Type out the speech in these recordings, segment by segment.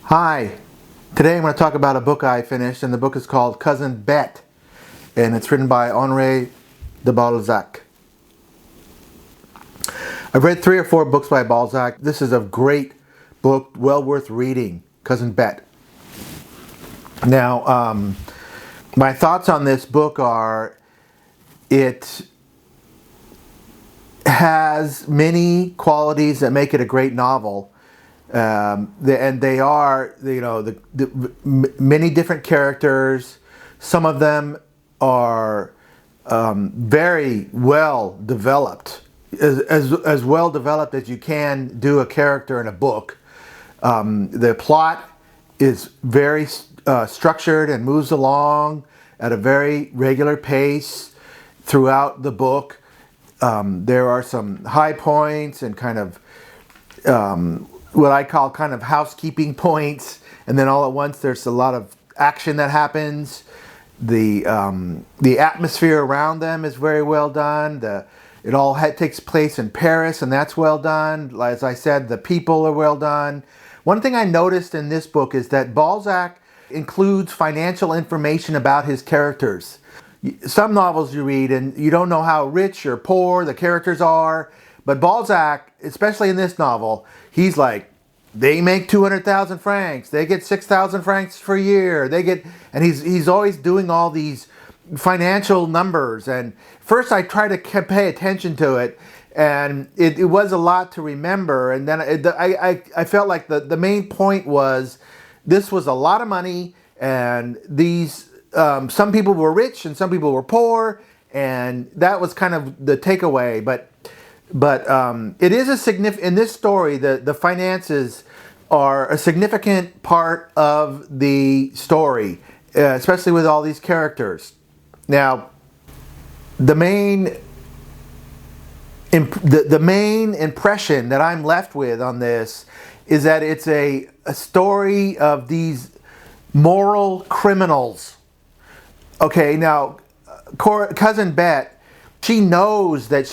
Hi, today I'm going to talk about a book I finished, and the book is called Cousin Bette, and it's written by Henri de Balzac. I've read 3 or 4 books by Balzac. This is a great book, well worth reading, Cousin Bette. Now, my thoughts on this book are, it has many qualities that make it a great novel. And they are, many different characters. Some of them are very well developed, as well developed as you can do a character in a book. The plot is very structured and moves along at a very regular pace throughout the book. There are some high points and kind of what I call kind of housekeeping points, and then all at once there's a lot of action that happens. The atmosphere around them is very well done. It all takes place in Paris, and that's well done. As I said, the people are well done. One thing I noticed in this book is that Balzac includes financial information about his characters. Some novels you read and you don't know how rich or poor the characters are, but Balzac, especially in this novel, he's like, they make 200,000 francs, they get 6,000 francs per year, and he's always doing all these financial numbers. And first I tried to pay attention to it, and it was a lot to remember. And then I felt like the main point was, this was a lot of money, and these some people were rich and some people were poor, and that was kind of the takeaway. But it is a significant, in this story, the finances are a significant part of the story, especially with all these characters. Now, the main impression that I'm left with on this is that it's a story of these moral criminals. Okay, now, Cousin Bette, she knows that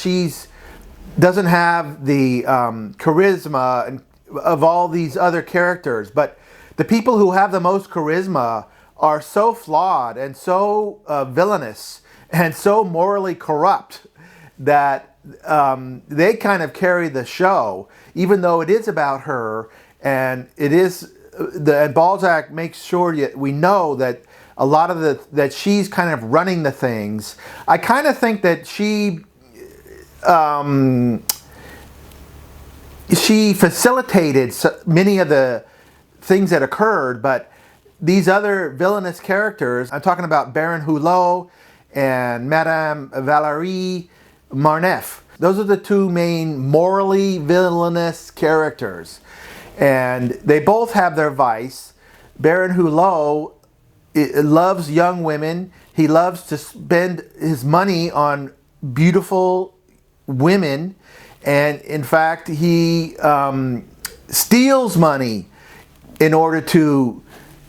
doesn't have the charisma of all these other characters, but the people who have the most charisma are so flawed and so villainous and so morally corrupt that they kind of carry the show, even though it is about her. And and Balzac makes sure that we know that a lot of that she's kind of running the things. I kind of think that she facilitated many of the things that occurred, but these other villainous characters, I'm talking about Baron Hulot and Madame Valérie Marneffe. Those are the 2 main morally villainous characters, and they both have their vice. Baron Hulot loves young women. He loves to spend his money on beautiful women, and in fact he steals money in order to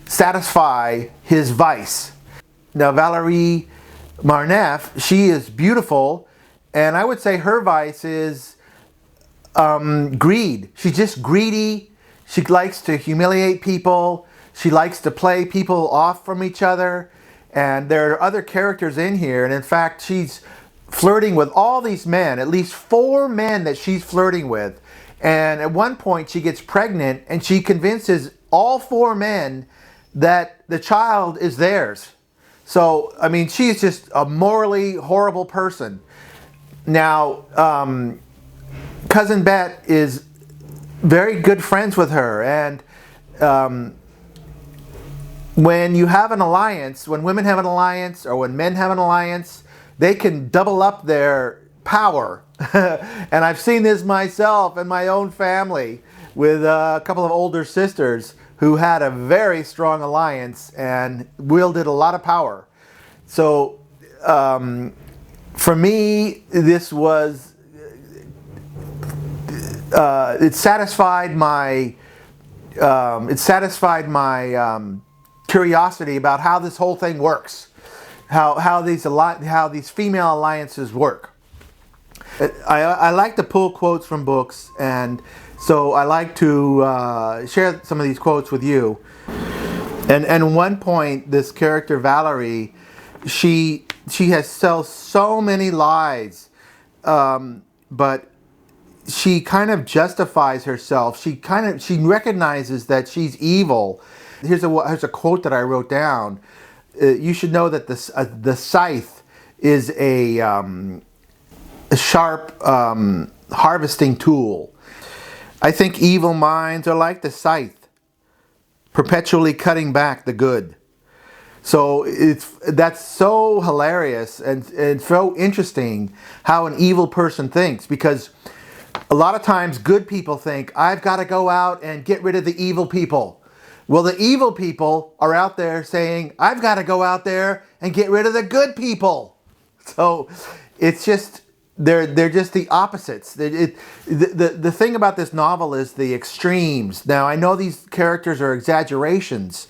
satisfy his vice. Now, Valérie Marneffe, she is beautiful, and I would say her vice is greed. She's just greedy. She likes to humiliate people. She likes to play people off from each other. And there are other characters in here, and in fact she's flirting with all these men, at least 4 men that she's flirting with. And at one point she gets pregnant, and she convinces all 4 men that the child is theirs. So, I mean, she's just a morally horrible person. Now, Cousin Bette is very good friends with her, and when you have an alliance, when women have an alliance, or when men have an alliance, they can double up their power. And I've seen this myself in my own family with a couple of older sisters who had a very strong alliance and wielded a lot of power. So for me, this was, it satisfied my curiosity about how this whole thing works, how these female alliances work. I like to pull quotes from books and So I like to share some of these quotes with you. And at one point, this character Valerie, she has tells so many lies, but she kind of justifies herself. She recognizes that she's evil. Here's a quote that I wrote down. You should know that the scythe is a sharp harvesting tool. I think evil minds are like the scythe, perpetually cutting back the good. So that's so hilarious and so interesting how an evil person thinks, because a lot of times good people think, I've got to go out and get rid of the evil people. Well, the evil people are out there saying, I've got to go out there and get rid of the good people. So it's just, they're just the opposites. The thing about this novel is the extremes. Now, I know these characters are exaggerations,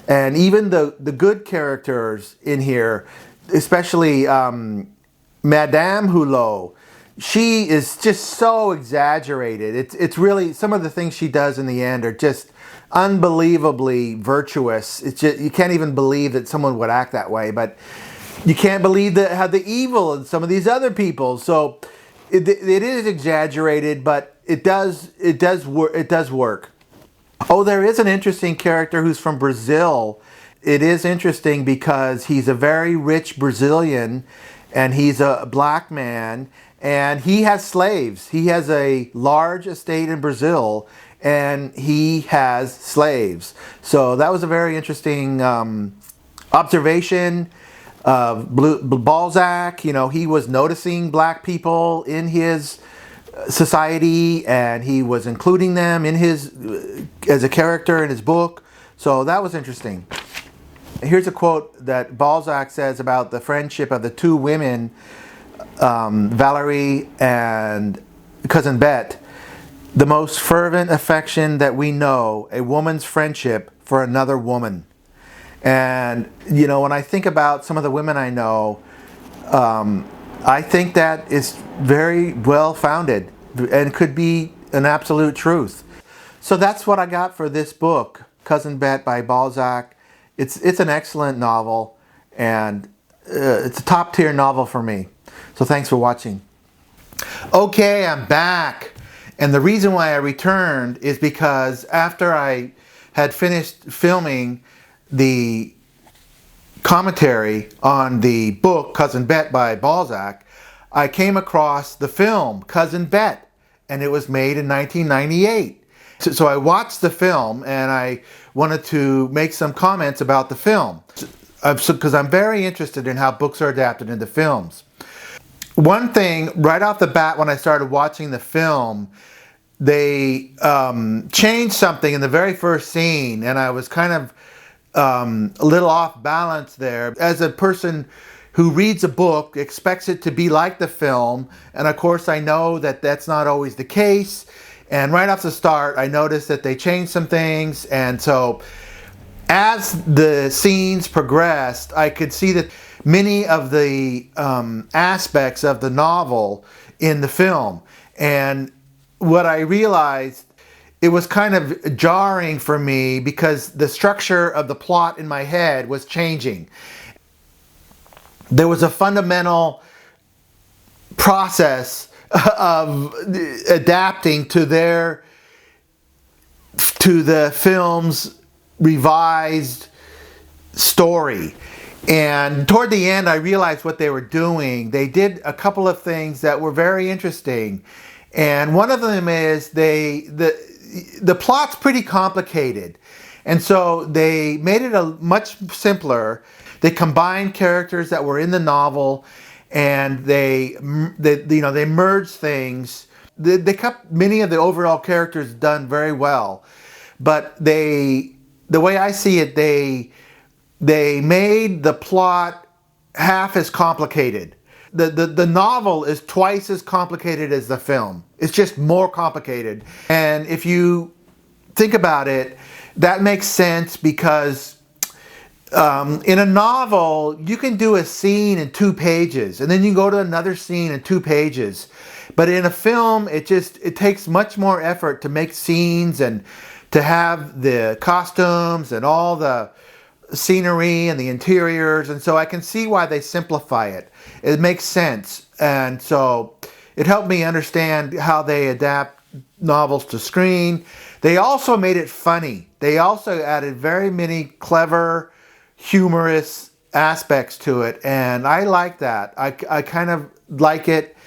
and even the good characters in here, especially Madame Hulot, she is just so exaggerated. It's really, some of the things she does in the end are just unbelievably virtuous. It's just, you can't even believe that someone would act that way, but you can't believe how the evil in some of these other people. So it is exaggerated, but it does work. Oh, there is an interesting character who's from Brazil. It is interesting because he's a very rich Brazilian, and he's a black man, and he has slaves. He has a large estate in Brazil, and he has slaves. So that was a very interesting observation. Balzac, he was noticing black people in his society, and he was including them in his as a character in his book. So that was interesting. Here's a quote that Balzac says about the friendship of the two women, Valerie and Cousin Bette. The most fervent affection that we know, a woman's friendship for another woman. And, when I think about some of the women I know, I think that is very well founded and could be an absolute truth. So that's what I got for this book, Cousin Bette by Balzac. It's an excellent novel, and it's a top tier novel for me. So thanks for watching. Okay, I'm back. And the reason why I returned is because after I had finished filming the commentary on the book Cousin Bette by Balzac, I came across the film Cousin Bette, and it was made in 1998. So I watched the film, and I wanted to make some comments about the film, because I'm very interested in how books are adapted into films. One thing right off the bat when I started watching the film, they changed something in the very first scene, and I was kind of a little off balance there. As a person who reads a book, expects it to be like the film, and of course I know that that's not always the case. And right off the start, I noticed that they changed some things, and so as the scenes progressed, I could see that many of the aspects of the novel in the film. And what I realized, it was kind of jarring for me because the structure of the plot in my head was changing. There was a fundamental process of adapting to the film's revised story. And toward the end, I realized what they were doing. They did a couple of things that were very interesting. And one of them is the plot's pretty complicated. And so they made it much simpler. They combined characters that were in the novel, and they merged things. They kept many of the overall characters done very well. But the way I see it, they made the plot half as complicated. The novel is twice as complicated as the film. It's just more complicated. And if you think about it, that makes sense because in a novel, you can do a scene in 2 pages, and then you go to another scene in 2 pages. But in a film, it takes much more effort to make scenes and to have the costumes and all the scenery and the interiors, and so I can see why they simplify it. It makes sense, and so it helped me understand how they adapt novels to screen. They also made it funny. They also added very many clever, humorous aspects to it, and I like that. I kind of like it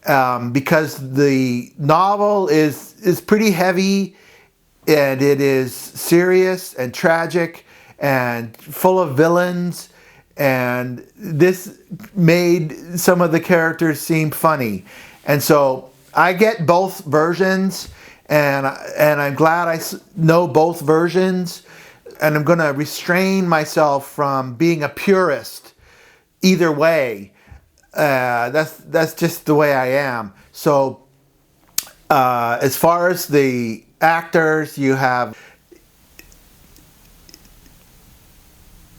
because the novel is pretty heavy, and it is serious and tragic and full of villains, and this made some of the characters seem funny. And so I get both versions, and I'm glad I know both versions, and I'm going to restrain myself from being a purist either way. That's just the way I am. So as far as the actors, you have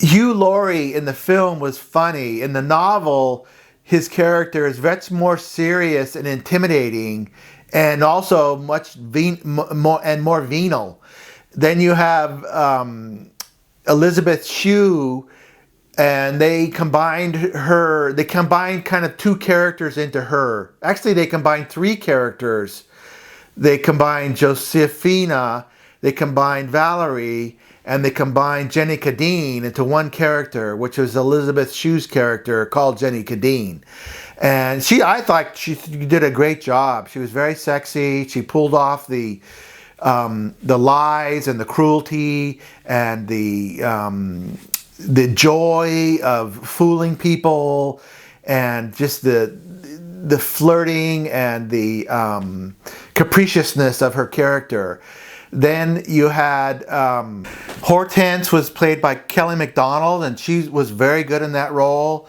Hugh Laurie. In the film was funny. In the novel, his character is much more serious and intimidating, and also much more venal. Then you have Elizabeth Shue, and they combined kind of two characters into her. Actually, they combined three characters. They combined Josephina, they combined Valerie, and they combined Jenny Cadine into one character, which was Elizabeth Shue's character called Jenny Cadine. And I thought she did a great job. She was very sexy. She pulled off the lies and the cruelty and the joy of fooling people, and just the flirting and the capriciousness of her character. Then you had Hortense was played by Kelly MacDonald, and she was very good in that role.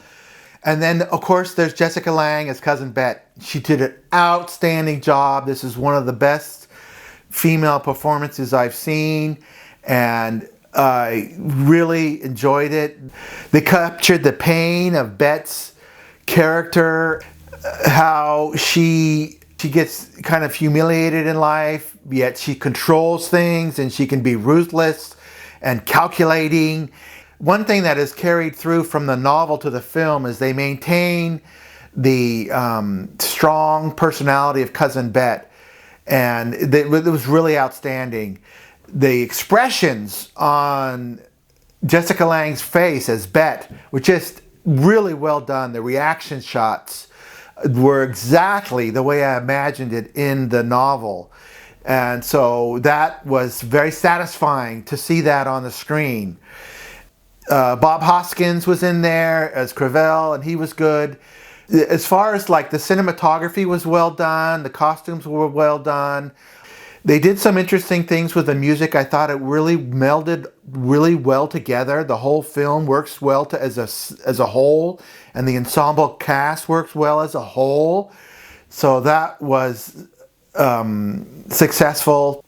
And then, of course, there's Jessica Lange as Cousin Bette. She did an outstanding job. This is one of the best female performances I've seen, and I really enjoyed it. They captured the pain of Bette's character, how she gets kind of humiliated in life, yet she controls things, and she can be ruthless and calculating. One thing that is carried through from the novel to the film is they maintain the strong personality of Cousin Bette, and it was really outstanding. The expressions on Jessica Lange's face as Bette were just really well done. The reaction shots were exactly the way I imagined it in the novel. And so that was very satisfying to see that on the screen. Bob Hoskins was in there as Crevel, and he was good. As far as like the cinematography was well done, the costumes were well done. They did some interesting things with the music. I thought it really melded really well together. The whole film works well as a whole, and the ensemble cast works well as a whole. So that was successful.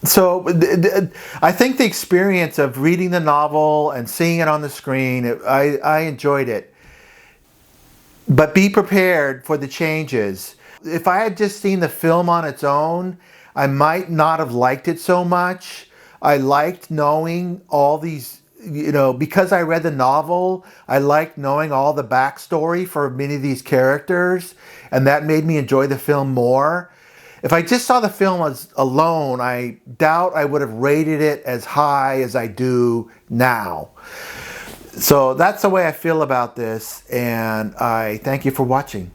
So I think the experience of reading the novel and seeing it on the screen, I enjoyed it. But be prepared for the changes. If I had just seen the film on its own, I might not have liked it so much. I liked knowing all these, because I read the novel, I liked knowing all the backstory for many of these characters, and that made me enjoy the film more. If I just saw the film alone, I doubt I would have rated it as high as I do now. So that's the way I feel about this, and I thank you for watching.